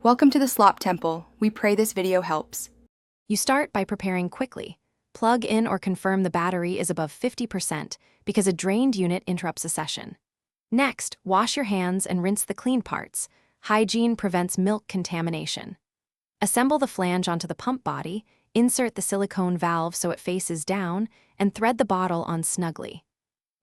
Welcome to the Slop Temple. We pray this video helps. You start by preparing quickly. Plug in or confirm the battery is above 50% because a drained unit interrupts a session. Next, wash your hands and rinse the clean parts. Hygiene prevents milk contamination. Assemble the flange onto the pump body, insert the silicone valve so it faces down, and thread the bottle on snugly.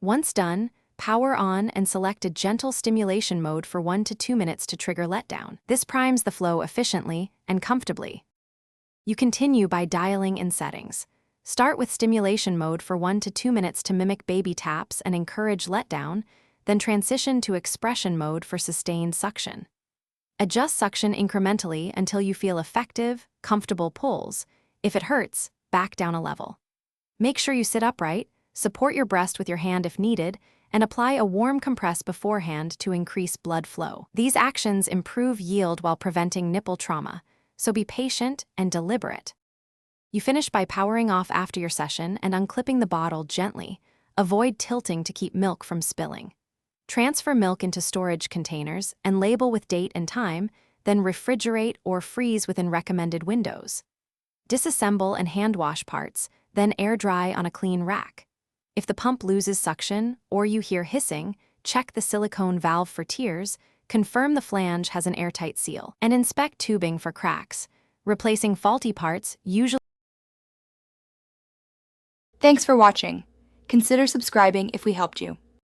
Once done, power on and select a gentle stimulation mode for 1 to 2 minutes to trigger letdown. This primes the flow efficiently and comfortably. You continue by dialing in settings. Start with stimulation mode for 1 to 2 minutes to mimic baby taps and encourage letdown, then transition to expression mode for sustained suction. Adjust suction incrementally until you feel effective, comfortable pulls. If it hurts, back down a level. Make sure you sit upright, support your breast with your hand if needed, and apply a warm compress beforehand to increase blood flow. These actions improve yield while preventing nipple trauma, so be patient and deliberate. You finish by powering off after your session and unclipping the bottle gently. Avoid tilting to keep milk from spilling. Transfer milk into storage containers and label with date and time, then refrigerate or freeze within recommended windows. Disassemble and hand wash parts, then air dry on a clean rack. If the pump loses suction or you hear hissing, check the silicone valve for tears, confirm the flange has an airtight seal, and inspect tubing for cracks. Replacing faulty parts usually. Thanks for watching. Consider subscribing if we helped you.